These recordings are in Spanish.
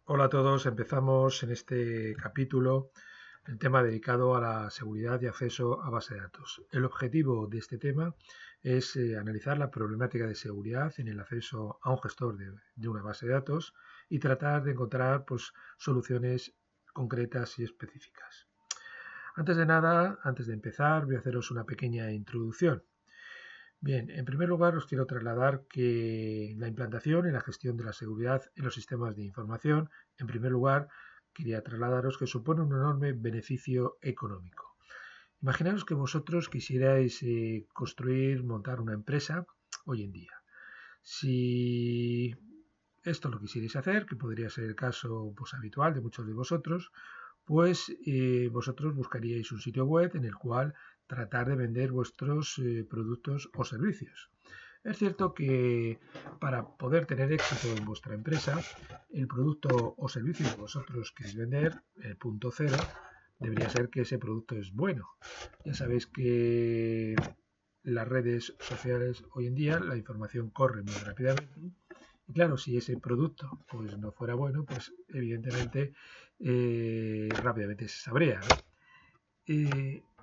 Hola a todos, empezamos en este capítulo el tema dedicado a la seguridad y acceso a base de datos. El objetivo de este tema es analizar la problemática de seguridad en el acceso a un gestor de una base de datos y tratar de encontrar soluciones concretas y específicas. Antes de nada, antes de empezar, voy a haceros una pequeña introducción. Bien, en primer lugar os quiero trasladar que la implantación y la gestión de la seguridad en los sistemas de información, en primer lugar, quería trasladaros que supone un enorme beneficio económico. Imaginaos que vosotros quisierais construir, montar una empresa hoy en día. Si esto lo quisierais hacer, que podría ser el caso habitual de muchos de vosotros, pues vosotros buscaríais un sitio web en el cual tratar de vender vuestros productos o servicios. Es cierto que para poder tener éxito en vuestra empresa, el producto o servicio que vosotros queréis vender, el punto cero, debería ser que ese producto es bueno. Ya sabéis que las redes sociales hoy en día la información corre muy rápidamente y claro, si ese producto pues no fuera bueno, pues evidentemente rápidamente se sabría, ¿no?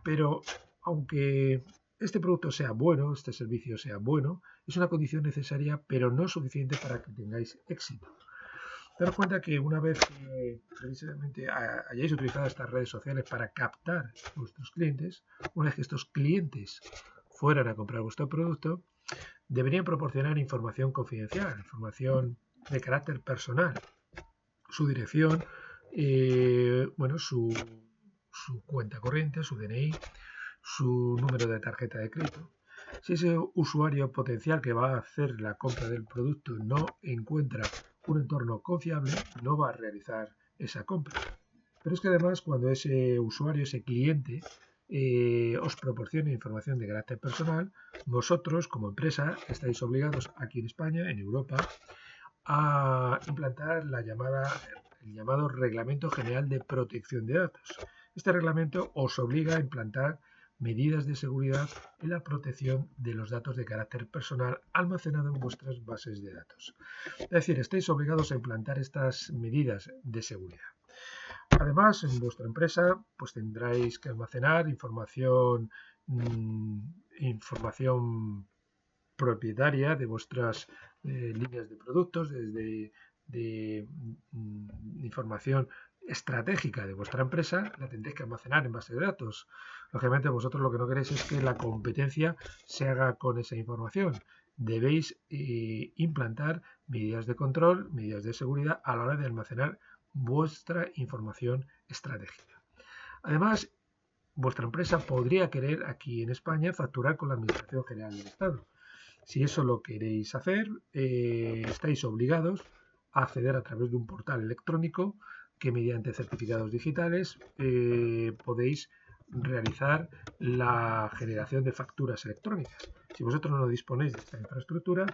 Pero aunque este producto sea bueno, este servicio sea bueno, es una condición necesaria, pero no suficiente para que tengáis éxito. Daros cuenta que una vez que precisamente hayáis utilizado estas redes sociales para captar vuestros clientes, una vez que estos clientes fueran a comprar vuestro producto, deberían proporcionar información confidencial, información de carácter personal, su dirección, su cuenta corriente, su DNI, su número de tarjeta de crédito. Si ese usuario potencial que va a hacer la compra del producto no encuentra un entorno confiable, no va a realizar esa compra. Pero es que además cuando ese usuario, ese cliente, os proporcione información de carácter personal, vosotros como empresa estáis obligados aquí en España, en Europa, a implantar el llamado Reglamento General de Protección de Datos. Este reglamento os obliga a implantar medidas de seguridad en la protección de los datos de carácter personal almacenados en vuestras bases de datos. Es decir, estáis obligados a implantar estas medidas de seguridad. Además, en vuestra empresa pues tendréis que almacenar información propietaria de vuestras líneas de productos, desde información estratégica de vuestra empresa, la tendréis que almacenar en base de datos. Lógicamente, vosotros lo que no queréis es que la competencia se haga con esa información. Debéis implantar medidas de control, medidas de seguridad a la hora de almacenar vuestra información estratégica. Además, vuestra empresa podría querer aquí en España facturar con la Administración General del Estado. Si eso lo queréis hacer, estáis obligados a acceder a través de un portal electrónico que mediante certificados digitales podéis realizar la generación de facturas electrónicas. Si vosotros no disponéis de esta infraestructura,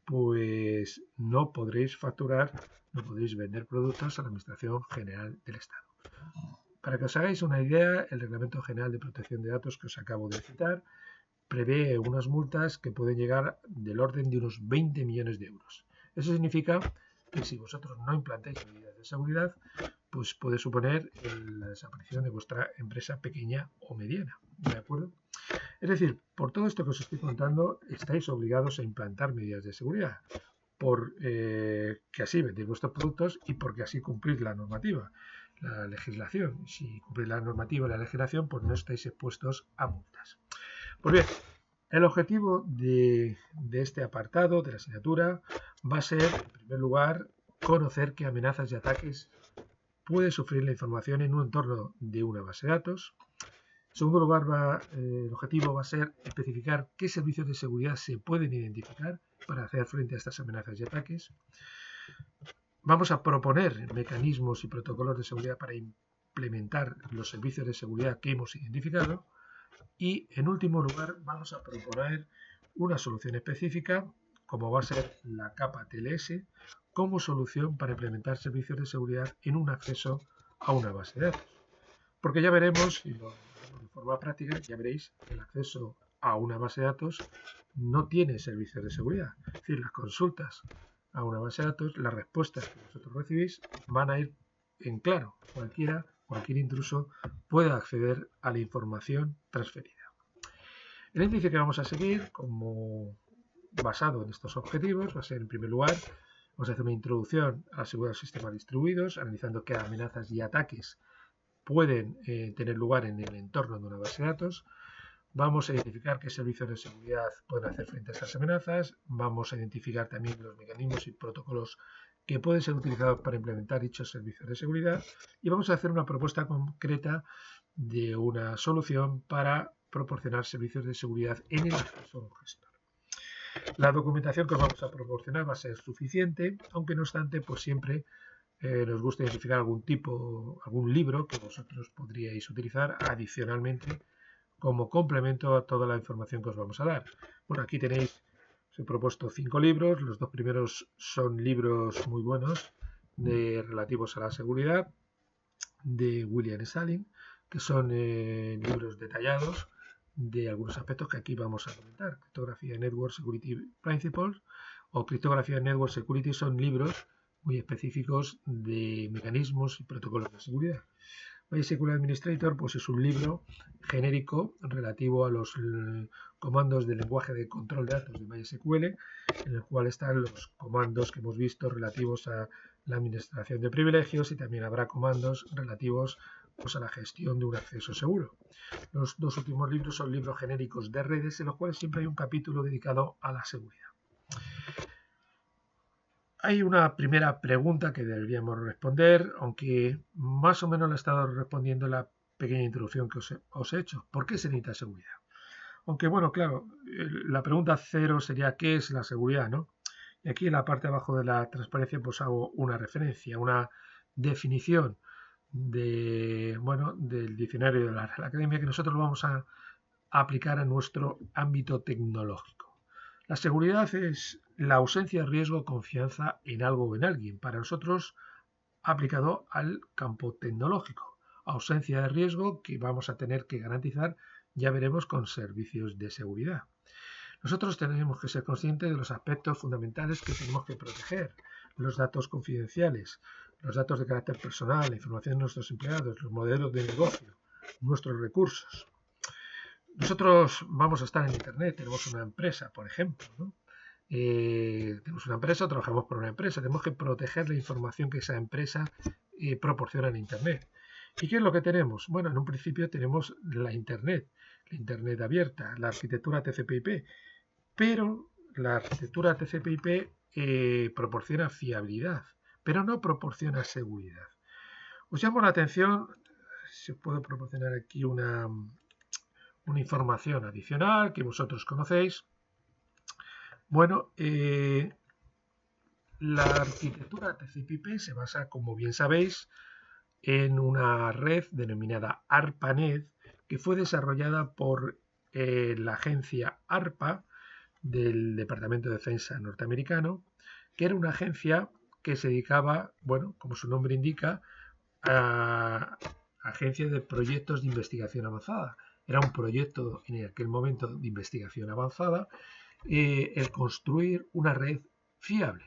pues no podréis facturar, no podréis vender productos a la Administración General del Estado. Para que os hagáis una idea, el Reglamento General de Protección de Datos que os acabo de citar prevé unas multas que pueden llegar del orden de unos 20 millones de euros. Eso significa que si vosotros no implantáis medidas de seguridad, pues puede suponer la desaparición de vuestra empresa pequeña o mediana. ¿De acuerdo? Es decir, por todo esto que os estoy contando, estáis obligados a implantar medidas de seguridad, por que así vendéis vuestros productos y porque así cumplís la normativa, la legislación. Si cumplís la normativa y la legislación, pues no estáis expuestos a multas. Pues bien, el objetivo de este apartado de la asignatura va a ser, en primer lugar, conocer qué amenazas y ataques puede sufrir la información en un entorno de una base de datos. En segundo lugar, el objetivo va a ser especificar qué servicios de seguridad se pueden identificar para hacer frente a estas amenazas y ataques. Vamos a proponer mecanismos y protocolos de seguridad para implementar los servicios de seguridad que hemos identificado. Y en último lugar vamos a proponer una solución específica, como va a ser la capa TLS, como solución para implementar servicios de seguridad en un acceso a una base de datos. Porque ya veremos, y de forma práctica, ya veréis que el acceso a una base de datos no tiene servicios de seguridad. Es decir, las consultas a una base de datos, las respuestas que vosotros recibís van a ir en claro. Cualquier intruso puede acceder a la información transferida. El índice que vamos a seguir, como basado en estos objetivos, va a ser, en primer lugar, vamos a hacer una introducción a la seguridad de los sistemas distribuidos, analizando qué amenazas y ataques pueden tener lugar en el entorno de una base de datos. Vamos a identificar qué servicios de seguridad pueden hacer frente a estas amenazas. Vamos a identificar también los mecanismos y protocolos que pueden ser utilizados para implementar dichos servicios de seguridad. Y vamos a hacer una propuesta concreta de una solución para proporcionar servicios de seguridad en el acceso a un gestor. La documentación que os vamos a proporcionar va a ser suficiente, aunque no obstante, pues siempre nos gusta identificar algún libro que vosotros podríais utilizar adicionalmente como complemento a toda la información que os vamos a dar. Bueno, aquí tenéis, os he propuesto 5 libros, los 2 primeros son libros muy buenos relativos a la seguridad de William Salin, que son libros detallados de algunos aspectos que aquí vamos a comentar. Criptografía Network Security Principles o Criptografía Network Security son libros muy específicos de mecanismos y protocolos de seguridad. MySQL Administrator pues es un libro genérico relativo a los comandos del lenguaje de control de datos de MySQL, en el cual están los comandos que hemos visto relativos a la administración de privilegios, y también habrá comandos relativos pues, a la gestión de un acceso seguro. Los 2 últimos libros son libros genéricos de redes, en los cuales siempre hay un capítulo dedicado a la seguridad. Hay una primera pregunta que deberíamos responder, aunque más o menos la he estado respondiendo en la pequeña introducción que os he hecho. ¿Por qué se necesita seguridad? Aunque bueno, claro, la pregunta 0 sería ¿qué es la seguridad?, ¿no? Y aquí en la parte de abajo de la transparencia pues hago una referencia, una definición del diccionario de la Real Academia, que nosotros lo vamos a aplicar a nuestro ámbito tecnológico. La seguridad es la ausencia de riesgo o confianza en algo o en alguien. Para nosotros, aplicado al campo tecnológico. Ausencia de riesgo que vamos a tener que garantizar, ya veremos, con servicios de seguridad. Nosotros tenemos que ser conscientes de los aspectos fundamentales que tenemos que proteger. Los datos confidenciales, los datos de carácter personal, la información de nuestros empleados, los modelos de negocio, nuestros recursos. Nosotros vamos a estar en Internet, tenemos una empresa, por ejemplo, ¿no? Tenemos una empresa o trabajamos por una empresa, tenemos que proteger la información que esa empresa proporciona en Internet. ¿Y qué es lo que tenemos? Bueno, en un principio tenemos la Internet abierta, la arquitectura TCP/IP, pero la arquitectura TCP/IP proporciona fiabilidad, pero no proporciona seguridad. Os llamo la atención, si os puedo proporcionar aquí una información adicional que vosotros conocéis. Bueno, la arquitectura TCP/IP se basa, como bien sabéis, en una red denominada ARPANET, que fue desarrollada por la agencia ARPA del Departamento de Defensa norteamericano, que era una agencia que se dedicaba, bueno, como su nombre indica, a agencia de proyectos de investigación avanzada. Era un proyecto en aquel momento de investigación avanzada, el construir una red fiable,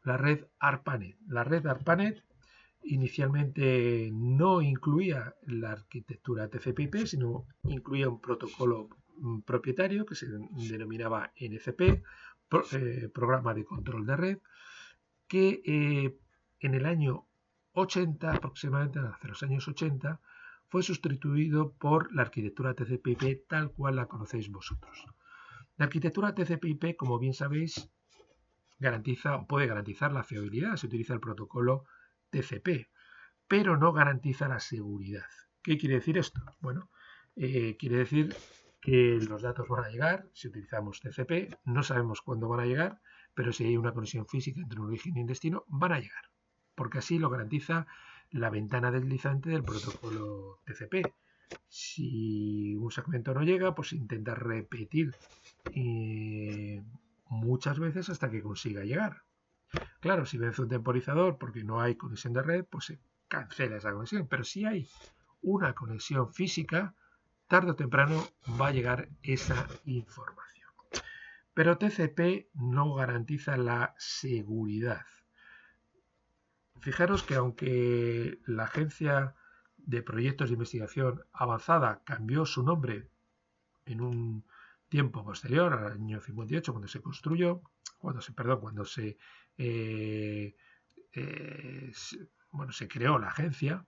la red ARPANET. La red ARPANET inicialmente no incluía la arquitectura TCP/IP, sino incluía un protocolo propietario que se denominaba NCP, programa de control de red, que en el año 80, aproximadamente hacia los años 80, fue sustituido por la arquitectura TCP/IP tal cual la conocéis vosotros. La arquitectura TCP/IP, como bien sabéis, puede garantizar la fiabilidad, se utiliza el protocolo TCP, pero no garantiza la seguridad. ¿Qué quiere decir esto? Bueno, quiere decir que los datos van a llegar si utilizamos TCP, no sabemos cuándo van a llegar, pero si hay una conexión física entre un origen y un destino, van a llegar, porque así lo garantiza la ventana deslizante del protocolo TCP. Si un segmento no llega, pues intenta repetir muchas veces hasta que consiga llegar. Claro, si vence un temporizador porque no hay conexión de red, pues se cancela esa conexión. Pero si hay una conexión física, tarde o temprano va a llegar esa información. Pero TCP no garantiza la seguridad. Fijaros que aunque la Agencia de Proyectos de Investigación Avanzada cambió su nombre en un tiempo posterior, al año 58, cuando se construyó, cuando se creó la agencia,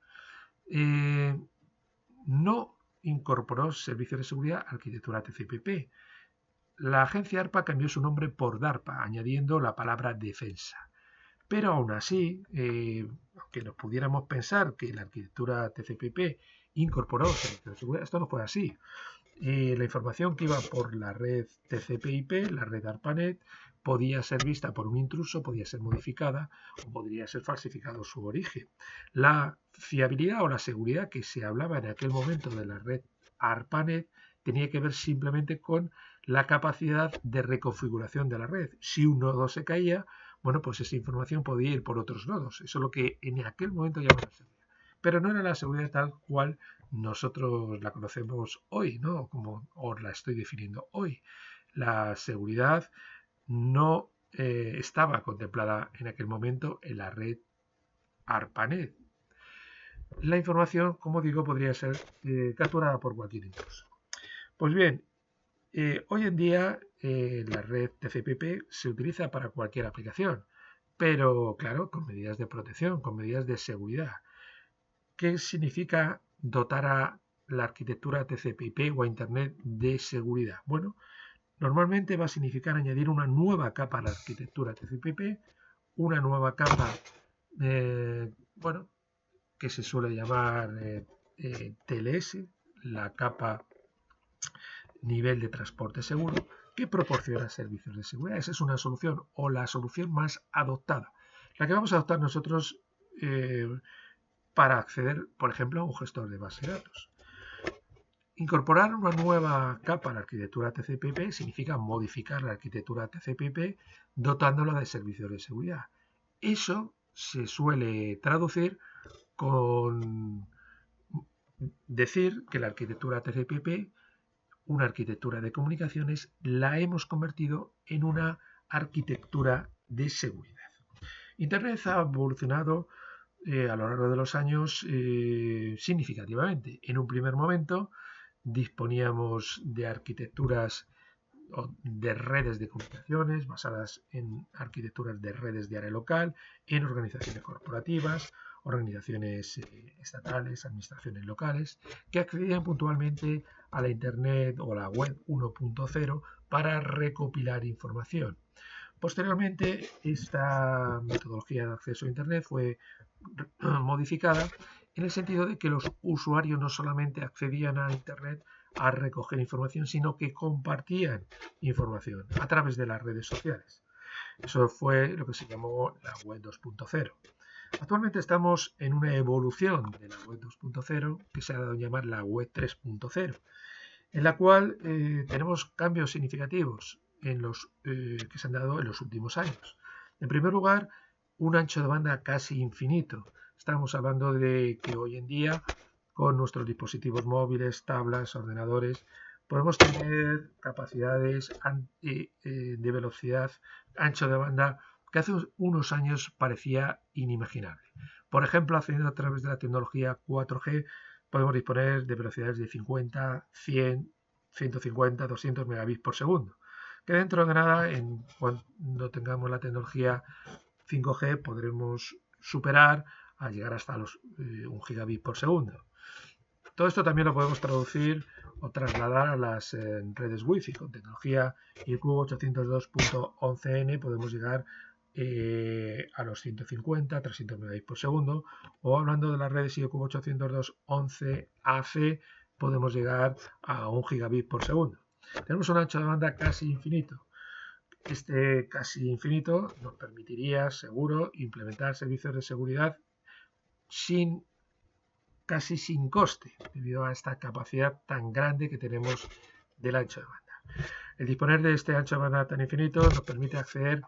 no incorporó servicios de seguridad arquitectura TCP/IP. La agencia ARPA cambió su nombre por DARPA, añadiendo la palabra defensa. Pero aún así, aunque nos pudiéramos pensar que la arquitectura TCP/IP incorporó servicios de seguridad, esto no fue así. La información que iba por la red TCP/IP, la red ARPANET, podía ser vista por un intruso, podía ser modificada o podría ser falsificado su origen. La fiabilidad o la seguridad que se hablaba en aquel momento de la red ARPANET tenía que ver simplemente con la capacidad de reconfiguración de la red. Si un nodo se caía, bueno, pues esa información podía ir por otros nodos. Eso es lo que en aquel momento llamaban seguridad. Pero no era la seguridad tal cual nosotros la conocemos hoy, ¿no? Como os la estoy definiendo hoy. La seguridad no estaba contemplada en aquel momento en la red ARPANET. La información, como digo, podría ser capturada por cualquier intruso. Pues bien, hoy en día la red TCP/IP se utiliza para cualquier aplicación, pero claro, con medidas de protección, con medidas de seguridad. ¿Qué significa dotar a la arquitectura TCP/IP o a Internet de seguridad? Bueno, normalmente va a significar añadir una nueva capa a la arquitectura TCP/IP, una nueva capa, que se suele llamar TLS, la capa nivel de transporte seguro, que proporciona servicios de seguridad. Esa es una solución o la solución más adoptada. La que vamos a adoptar nosotros para acceder, por ejemplo, a un gestor de base de datos. Incorporar una nueva capa a la arquitectura TCP/IP significa modificar la arquitectura TCP/IP dotándola de servicios de seguridad. Eso se suele traducir con decir que la arquitectura TCP/IP, una arquitectura de comunicaciones, la hemos convertido en una arquitectura de seguridad. Internet ha evolucionado a lo largo de los años significativamente. En un primer momento disponíamos de arquitecturas o de redes de comunicaciones basadas en arquitecturas de redes de área local, en organizaciones corporativas, organizaciones estatales, administraciones locales, que accedían puntualmente a la Internet o la web 1.0 para recopilar información. Posteriormente, esta metodología de acceso a Internet fue modificada en el sentido de que los usuarios no solamente accedían a Internet a recoger información, sino que compartían información a través de las redes sociales. Eso fue lo que se llamó la web 2.0. Actualmente estamos en una evolución de la web 2.0 que se ha dado a llamar la web 3.0, en la cual tenemos cambios significativos que se han dado en los últimos años. En primer lugar, un ancho de banda casi infinito. Estamos hablando de que hoy en día, con nuestros dispositivos móviles, tablas, ordenadores, podemos tener capacidades de velocidad, ancho de banda, que hace unos años parecía inimaginable. Por ejemplo, accediendo a través de la tecnología 4G, podemos disponer de velocidades de 50, 100, 150, 200 megabits por segundo. Que dentro de nada, cuando tengamos la tecnología 5G, podremos superar a llegar hasta los 1 gigabit por segundo. Todo esto también lo podemos traducir o trasladar a las redes Wi-Fi. Con tecnología IQ 802.11n podemos llegar a los 150, 300 megabits por segundo, o hablando de las redes IQ 802.11ac podemos llegar a 1 gigabit por segundo. Tenemos un ancho de banda casi infinito. Este casi infinito nos permitiría, seguro, implementar servicios de seguridad casi sin coste, debido a esta capacidad tan grande que tenemos del ancho de banda. El disponer de este ancho de banda tan infinito nos permite acceder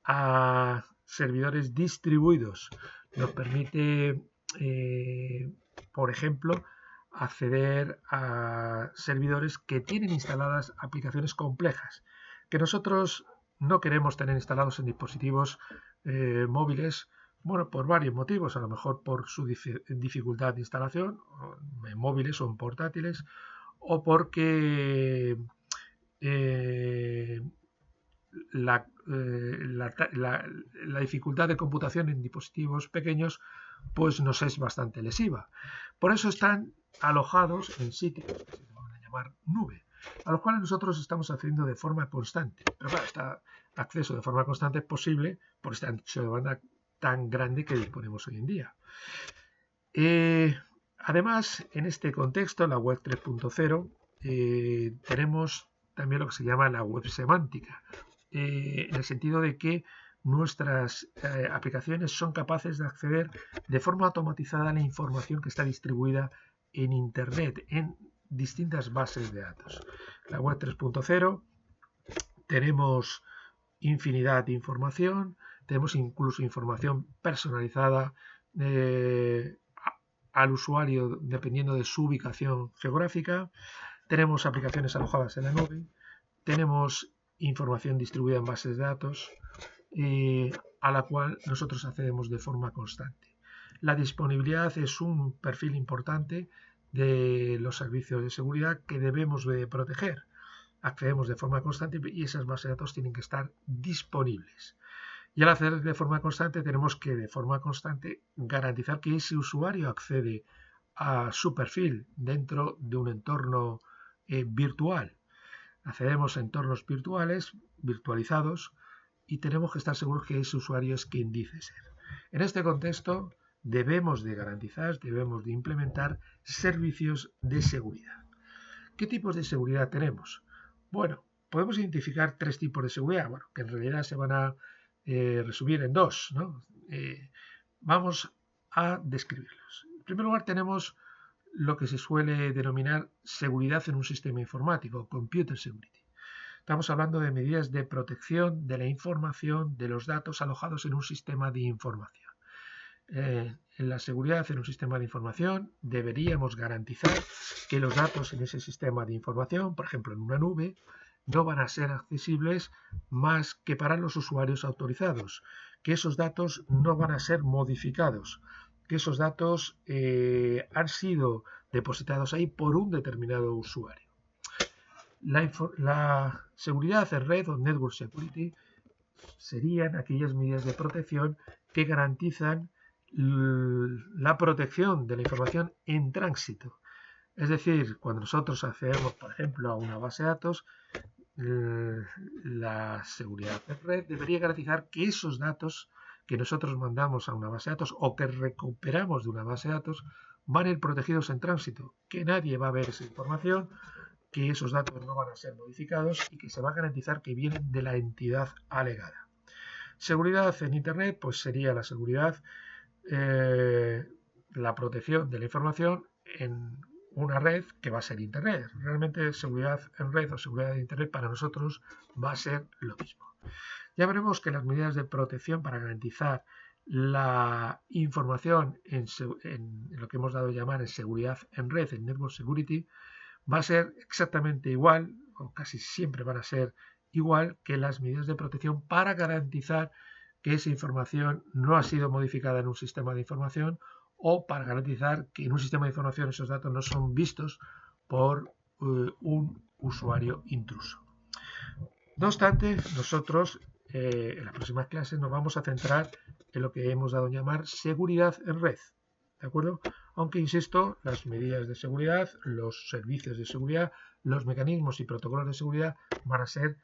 a servidores distribuidos. Nos permite, por ejemplo, acceder a servidores que tienen instaladas aplicaciones complejas. que nosotros no queremos tener instalados en dispositivos móviles, bueno, por varios motivos, a lo mejor por su dificultad de instalación, en móviles o en portátiles, o porque la dificultad de computación en dispositivos pequeños pues nos es bastante lesiva. Por eso están alojados en sitios que se van a llamar nube, a los cuales nosotros estamos accediendo de forma constante. Pero claro, este acceso de forma constante es posible por este ancho de banda tan grande que disponemos hoy en día. Además, en este contexto, la web 3.0, tenemos también lo que se llama la web semántica, en el sentido de que nuestras aplicaciones son capaces de acceder de forma automatizada a la información que está distribuida en Internet, en distintas bases de datos. La web 3.0 tenemos infinidad de información, tenemos incluso información personalizada al usuario dependiendo de su ubicación geográfica, tenemos aplicaciones alojadas en la nube, tenemos información distribuida en bases de datos a la cual nosotros accedemos de forma constante. La disponibilidad es un perfil importante de los servicios de seguridad que debemos de proteger. Accedemos de forma constante y esas bases de datos tienen que estar disponibles. Y al acceder de forma constante tenemos que de forma constante garantizar que ese usuario accede a su perfil dentro de un entorno virtual. Accedemos a entornos virtualizados, y tenemos que estar seguros que ese usuario es quien dice ser. En este contexto debemos de garantizar, debemos de implementar servicios de seguridad. ¿Qué tipos de seguridad tenemos? Bueno, podemos identificar 3 tipos de seguridad, bueno, que en realidad se van a resumir en 2, ¿no? Vamos a describirlos. En primer lugar tenemos lo que se suele denominar seguridad en un sistema informático, computer security. Estamos hablando de medidas de protección de la información, de los datos alojados en un sistema de información. En la seguridad en un sistema de información deberíamos garantizar que los datos en ese sistema de información, por ejemplo en una nube, no van a ser accesibles más que para los usuarios autorizados, que esos datos no van a ser modificados, que esos datos han sido depositados ahí por un determinado usuario. La seguridad en red o network security serían aquellas medidas de protección que garantizan la protección de la información en tránsito. Es decir, cuando nosotros accedemos, por ejemplo, a una base de datos, la seguridad en red debería garantizar que esos datos que nosotros mandamos a una base de datos o que recuperamos de una base de datos van a ir protegidos en tránsito, que nadie va a ver esa información, que esos datos no van a ser modificados y que se va a garantizar que vienen de la entidad alegada. Seguridad en Internet, pues sería la seguridad, la protección de la información en una red que va a ser Internet. Realmente seguridad en red o seguridad de Internet para nosotros va a ser lo mismo. Ya veremos que las medidas de protección para garantizar la información en lo que hemos dado a llamar en seguridad en red, en network security, va a ser exactamente igual, o casi siempre van a ser igual que las medidas de protección para garantizar que esa información no ha sido modificada en un sistema de información o para garantizar que en un sistema de información esos datos no son vistos por un usuario intruso. No obstante, nosotros en las próximas clases nos vamos a centrar en lo que hemos dado a llamar seguridad en red. ¿De acuerdo? Aunque, insisto, las medidas de seguridad, los servicios de seguridad, los mecanismos y protocolos de seguridad van a ser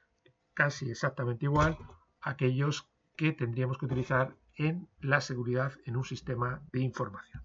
casi exactamente igual a aquellos que tendríamos que utilizar en la seguridad en un sistema de información.